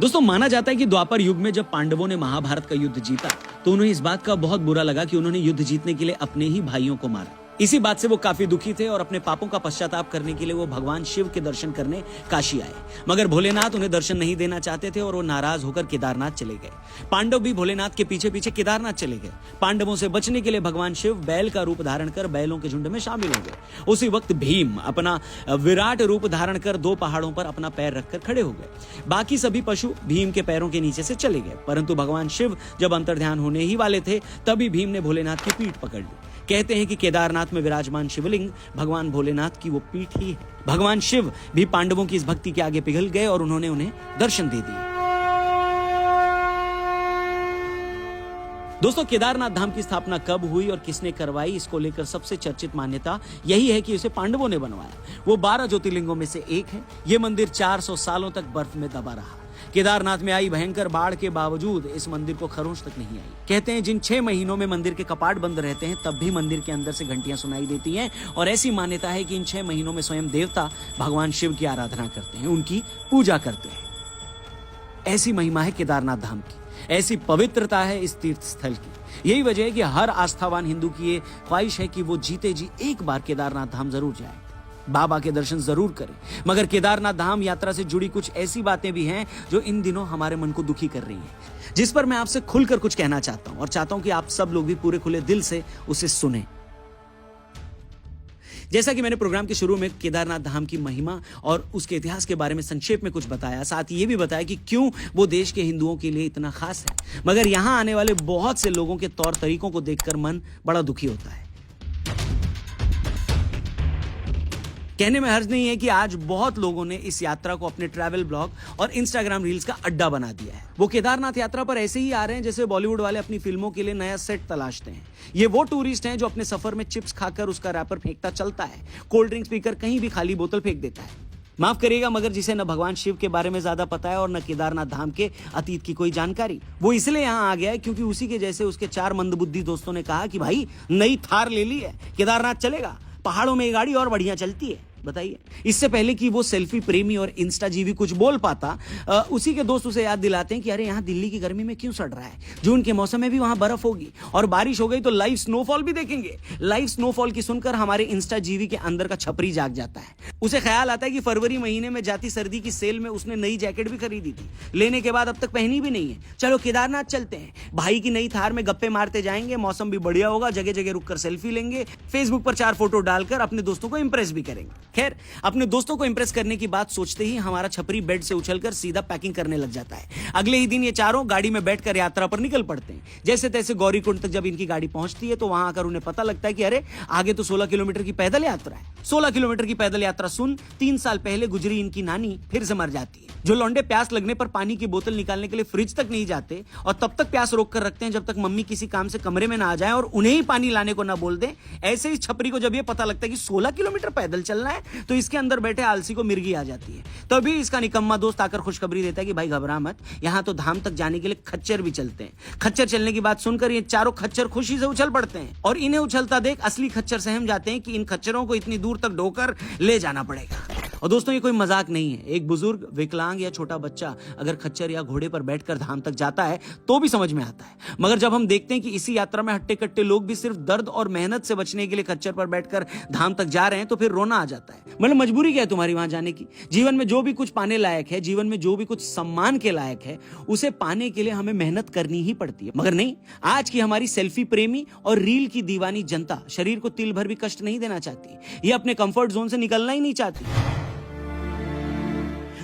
दोस्तों माना जाता है कि द्वापर युग में जब पांडवों ने महाभारत का युद्ध जीता तो उन्हें इस बात का बहुत बुरा लगा कि उन्होंने युद्ध जीतने के लिए अपने ही भाइयों को मारा। इसी बात से वो काफी दुखी थे और अपने पापों का पश्चाताप करने के लिए वो भगवान शिव के दर्शन करने काशी आए। मगर भोलेनाथ उन्हें दर्शन नहीं देना चाहते थे और वो नाराज होकर केदारनाथ चले गए। पांडव भी भोलेनाथ के पीछे पीछे केदारनाथ चले गए। पांडवों से बचने के लिए भगवान शिव बैल का रूप धारण कर बैलों के झुंड में शामिल हो गए। उसी वक्त भीम अपना विराट रूप धारण कर 2 पहाड़ों पर अपना पैर रखकर खड़े हो गए। बाकी सभी पशु भीम के पैरों के नीचे से चले गए, परंतु भगवान शिव जब अंतर्ध्यान होने ही वाले थे तभी भीम ने भोलेनाथ की पीठ पकड़ ली। कहते हैं कि केदारनाथ में विराजमान शिवलिंग भगवान भोलेनाथ की वो पीठ ही है। भगवान शिव भी पांडवों की इस भक्ति के आगे पिघल गए और उन्होंने उन्हें दर्शन दे दिए। दोस्तों केदारनाथ धाम की स्थापना कब हुई और किसने करवाई, इसको लेकर सबसे चर्चित मान्यता यही है कि उसे पांडवों ने बनवाया। वो 12 ज्योतिर्लिंगों में से एक है। ये मंदिर 400 सालों तक बर्फ में दबा रहा। केदारनाथ में आई भयंकर बाढ़ के बावजूद इस मंदिर को खरोंच तक नहीं आई। कहते हैं जिन 6 महीनों में मंदिर के कपाट बंद रहते हैं तब भी मंदिर के अंदर से घंटियां सुनाई देती हैं और ऐसी मान्यता है कि इन 6 महीनों में स्वयं देवता भगवान शिव की आराधना करते हैं, उनकी पूजा करते हैं। ऐसी महिमा है केदारनाथ धाम की, ऐसी पवित्रता है इस तीर्थ स्थल की। यही वजह है कि हर आस्थावान हिंदू की ये ख्वाहिश है कि वो जीते जी एक बार केदारनाथ धाम जरूर जाए, बाबा के दर्शन जरूर करें। मगर केदारनाथ धाम यात्रा से जुड़ी कुछ ऐसी बातें भी हैं जो इन दिनों हमारे मन को दुखी कर रही हैं, जिस पर मैं आपसे खुलकर कुछ कहना चाहता हूं और चाहता हूं कि आप सब लोग भी पूरे खुले दिल से उसे सुने। जैसा कि मैंने प्रोग्राम के शुरू में केदारनाथ धाम की महिमा और उसके इतिहास के बारे में संक्षेप में कुछ बताया, साथ ही ये भी बताया कि क्यों वो देश के हिंदुओं के लिए इतना खास है, मगर यहां आने वाले बहुत से लोगों के तौर तरीकों को देखकर मन बड़ा दुखी होता है। कहने में हर्ज नहीं है कि आज बहुत लोगों ने इस यात्रा को अपने ट्रैवल ब्लॉग और इंस्टाग्राम रील्स का अड्डा बना दिया है। वो केदारनाथ यात्रा पर ऐसे ही आ रहे हैं जैसे बॉलीवुड वाले अपनी फिल्मों के लिए नया सेट तलाशते हैं। ये वो टूरिस्ट हैं जो अपने सफर में चिप्स खाकर उसका रैपर फेंकता चलता है, कोल्ड ड्रिंक्स पीकर कहीं भी खाली बोतल फेंक देता है। माफ करिएगा मगर जिसे न भगवान शिव के बारे में ज्यादा पता है और न केदारनाथ धाम के अतीत की कोई जानकारी, वो इसलिए यहाँ आ गया है क्योंकि उसी के जैसे उसके 4 मंदबुद्धि दोस्तों ने कहा कि भाई नई थार ले ली है, केदारनाथ चलेगा, पहाड़ों में ये गाड़ी और बढ़िया चलती है। बताइए, इससे पहले कि वो सेल्फी प्रेमी और इंस्टा जीवी कुछ बोल पाता, उसी के दोस्त उसे याद दिलाते हैं कि अरे यहाँ दिल्ली की गर्मी में क्यों सड़ रहा है, जून के मौसम में भी वहां बर्फ होगी और बारिश हो गई तो लाइव स्नोफॉल भी देखेंगे। लाइव स्नोफॉल की सुनकर हमारे इंस्टा जीवी के अंदर का छपरी जाग जाता है। उसे ख्याल आता है कि फरवरी महीने में जाती सर्दी की सेल में उसने नई जैकेट भी खरीदी थी, लेने के बाद अब तक पहनी भी नहीं है। चलो केदारनाथ चलते हैं, भाई की नई थार में गप्पे मारते जाएंगे, मौसम भी बढ़िया होगा, जगह जगह रुककर सेल्फी लेंगे, फेसबुक पर 4 फोटो डालकर अपने दोस्तों को इंप्रेस भी करेंगे। खैर, अपने दोस्तों को इंप्रेस करने की बात सोचते ही हमारा छपरी बेड से उछलकर सीधा पैकिंग करने लग जाता है। अगले ही दिन ये चारों गाड़ी में बैठकर यात्रा पर निकल पड़ते हैं। जैसे तैसे गौरीकुंड तक जब इनकी गाड़ी पहुंचती है तो वहां आकर उन्हें पता लगता है कि अरे आगे तो 16 किलोमीटर की पैदल यात्रा है। 16 किलोमीटर की पैदल यात्रा सुन 3 साल पहले गुजरी इनकी नानी फिर से मर जाती है। जो लौंडे प्यास लगने पर पानी की बोतल निकालने के लिए फ्रिज तक नहीं जाते और तब तक प्यास रोक कर रखते हैं जब तक मम्मी किसी काम से कमरे में ना आ जाए और उन्हें ही पानी लाने को ना बोल दे, ऐसे ही छपरी को जब ये पता लगता है कि 16 किलोमीटर पैदल चलना है तो इसके अंदर बैठे आलसी को मिर्गी आ जाती है। तभी इसका निकम्मा दोस्त आकर खुशखबरी देता है कि भाई घबरा मत, यहाँ तो धाम तक जाने के लिए खच्चर भी चलते हैं। खच्चर चलने की बात सुनकर ये चारों खच्चर खुशी से उछल पड़ते हैं और इन्हें उछलता देख असली खच्चर सहम जाते हैं कि इन खच्चरों को इतनी दूर तक ढोकर ले जाना पड़ेगा। और दोस्तों ये कोई मजाक नहीं है। एक बुजुर्ग, विकलांग या छोटा बच्चा अगर खच्चर या घोड़े पर बैठकर धाम तक जाता है तो भी समझ में आता है, मगर जब हम देखते हैं कि इसी यात्रा में हट्टे कट्टे लोग भी सिर्फ दर्द और मेहनत से बचने के लिए खच्चर पर बैठकर धाम तक जा रहे हैं तो फिर रोना आ जाता है। मतलब मजबूरी क्या है तुम्हारी वहां जाने की? जीवन में जो भी कुछ पाने लायक है, जीवन में जो भी कुछ सम्मान के लायक है, उसे पाने के लिए हमें मेहनत करनी ही पड़ती है। मगर नहीं, आज की हमारी सेल्फी प्रेमी और रील की दीवानी जनता शरीर को तिल भर भी कष्ट नहीं देना चाहती। ये अपने कंफर्ट जोन से निकलना ही नहीं चाहती।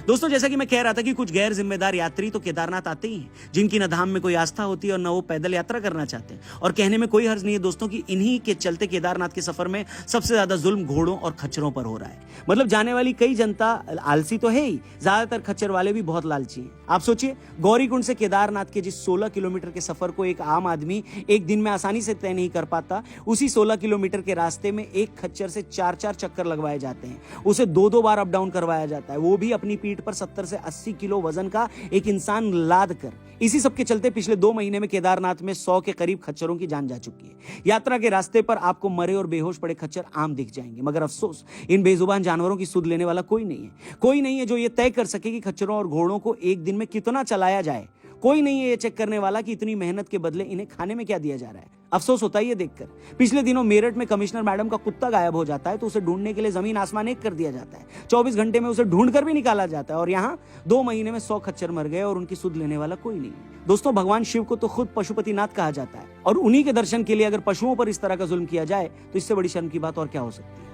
दोस्तों जैसा कि मैं कह रहा था कि कुछ गैर जिम्मेदार यात्री तो केदारनाथ आते ही हैं, जिनकी न धाम में कोई आस्था होती है और न वो पैदल यात्रा करना चाहते हैं। और कहने में कोई हर्ज नहीं है दोस्तों कि इन्हीं के चलते केदारनाथ के सफर में सबसे ज्यादा जुल्म घोड़ों और खच्चरों पर हो रहा है। मतलब जाने वाली कई जनता आलसी तो है ही, ज्यादातर खच्चर वाले भी बहुत लालची हैं। आप सोचिए, गौरीकुंड से केदारनाथ के जिस 16 किलोमीटर के सफर को एक आम आदमी एक दिन में आसानी से तय नहीं कर पाता, उसी 16 किलोमीटर के रास्ते में एक खच्चर से 4-4 चक्कर लगवाए जाते हैं। उसे 2-2 बार अप डाउन करवाया जाता है, वो भी अपनी पीठ पीठ पर 70 से 80 किलो वजन का एक इंसान लाद कर। इसी सब के चलते पिछले 2 महीने में केदारनाथ में 100 के करीब खच्चरों की जान जा चुकी है। यात्रा के रास्ते पर आपको मरे और बेहोश पड़े खच्चर आम दिख जाएंगे, मगर अफसोस इन बेजुबान जानवरों की सुध लेने वाला कोई नहीं है। कोई नहीं है जो ये तय कर सके कि खच्चरों और घोड़ों को एक दिन में कितना चलाया जाए। कोई नहीं है ये चेक करने वाला कि इतनी मेहनत के बदले इन्हें खाने में क्या दिया जा रहा है। अफसोस होता है ये देखकर। पिछले दिनों मेरठ में कमिश्नर मैडम का कुत्ता गायब हो जाता है तो उसे ढूंढने के लिए जमीन आसमान एक कर दिया जाता है। 24 घंटे में उसे ढूंढ कर भी निकाला जाता है और यहाँ 2 महीने में 100 खच्चर मर गए और उनकी सुध लेने वाला कोई नहीं। दोस्तों, भगवान शिव को तो खुद पशुपतिनाथ कहा जाता है और उन्हीं के दर्शन के लिए अगर पशुओं पर इस तरह का जुल्म किया जाए तो इससे बड़ी शर्म की बात और क्या हो सकती है।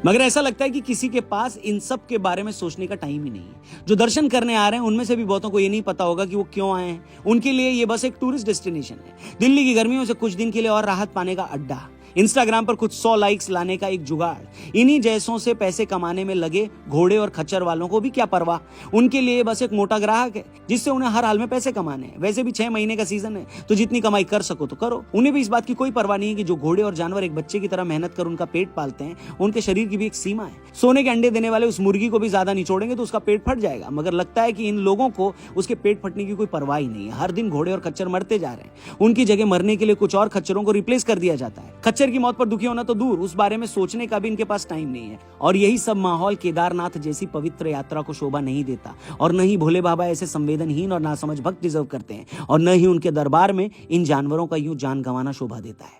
मगर ऐसा लगता है कि किसी के पास इन सब के बारे में सोचने का टाइम ही नहीं है। जो दर्शन करने आ रहे हैं उनमें से भी बहुतों को ये नहीं पता होगा कि वो क्यों आए हैं। उनके लिए ये बस एक टूरिस्ट डेस्टिनेशन है, दिल्ली की गर्मियों से कुछ दिन के लिए और राहत पाने का अड्डा, इंस्टाग्राम पर कुछ 100 लाइक्स लाने का एक जुगाड़। इन्हीं जैसों से पैसे कमाने में लगे घोड़े और खच्चर वालों को भी क्या परवाह। उनके लिए बस एक मोटा ग्राहक है जिससे उन्हें हर हाल में पैसे कमाने हैं। वैसे भी 6 महीने का सीजन है तो जितनी कमाई कर सको तो करो। उन्हें भी इस बात की कोई परवाह नहीं है कि जो घोड़े और जानवर एक बच्चे की तरह मेहनत कर उनका पेट पालते हैं, उनके शरीर की भी एक सीमा है। सोने के अंडे देने वाले उस मुर्गी को भी ज्यादा निचोड़ेंगे तो उसका पेट फट जाएगा, मगर लगता है कि इन लोगों को उसके पेट फटने की कोई परवाह ही नहीं है। हर दिन घोड़े और खच्चर मरते जा रहे हैं, उनकी जगह मरने के लिए कुछ और खच्चरों को रिप्लेस कर दिया जाता है। खच्चर की मौत पर दुखी होना तो दूर, उस बारे में सोचने का भी इनके पास टाइम नहीं है। और यही सब माहौल केदारनाथ जैसी पवित्र यात्रा को शोभा नहीं देता और न ही भोले बाबा ऐसे संवेदनहीन और नासमझ भक्त डिजर्व करते हैं और न ही उनके दरबार में इन जानवरों का यूं जान गंवाना शोभा देता है।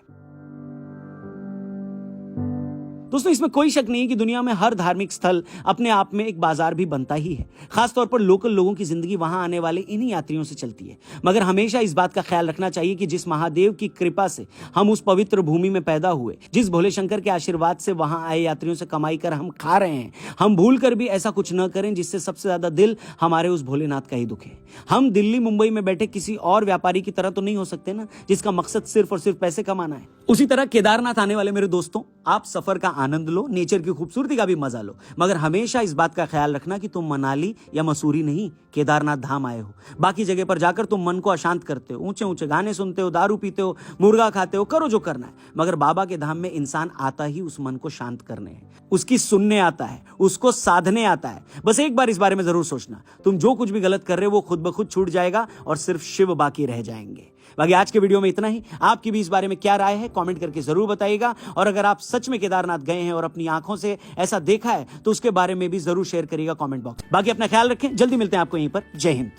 दोस्तों, इसमें कोई शक नहीं कि दुनिया में हर धार्मिक स्थल अपने आप में एक बाजार भी बनता ही है। खासतौर पर लोकल लोगों की जिंदगी वहां आने वाले इन्हीं यात्रियों से चलती है। मगर हमेशा इस बात का ख्याल रखना चाहिए कि जिस महादेव की कृपा से हम उस पवित्र भूमि में पैदा हुए, जिस भोले शंकर के आशीर्वाद से वहां आए यात्रियों से कमाई कर हम खा रहे हैं, हम भूल कर भी ऐसा कुछ न करें जिससे सबसे ज्यादा दिल हमारे उस भोलेनाथ का ही दुखे। हम दिल्ली मुंबई में बैठे किसी और व्यापारी की तरह तो नहीं हो सकते ना, जिसका मकसद सिर्फ और सिर्फ पैसे कमाना है। उसी तरह केदारनाथ आने वाले मेरे दोस्तों, आप सफर का आनंद लो, नेचर की खूबसूरती का भी मजा लो, मगर हमेशा इस बात का ख्याल रखना कि तुम मनाली या मसूरी नहीं, केदारनाथ धाम आए हो। बाकी जगह पर जाकर तुम मन को अशांत करते हो, ऊंचे ऊंचे गाने सुनते हो, दारू पीते हो, मुर्गा खाते हो, करो जो करना है। मगर बाबा के धाम में इंसान आता ही उस मन को शांत करने है, उसकी सुनने आता है, उसको साधने आता है। बस एक बार इस बारे में जरूर सोचना, तुम जो कुछ भी गलत कर रहे हो वो खुद ब खुद छूट जाएगा और सिर्फ शिव बाकी रह जाएंगे। बाकी आज के वीडियो में इतना ही। आपकी भी इस बारे में क्या राय है कमेंट करके जरूर बताइएगा। और अगर आप सच में केदारनाथ गए हैं और अपनी आंखों से ऐसा देखा है तो उसके बारे में भी जरूर शेयर करिएगा कमेंट बॉक्स। बाकी अपना ख्याल रखें, जल्दी मिलते हैं आपको यहीं पर। जय हिंद।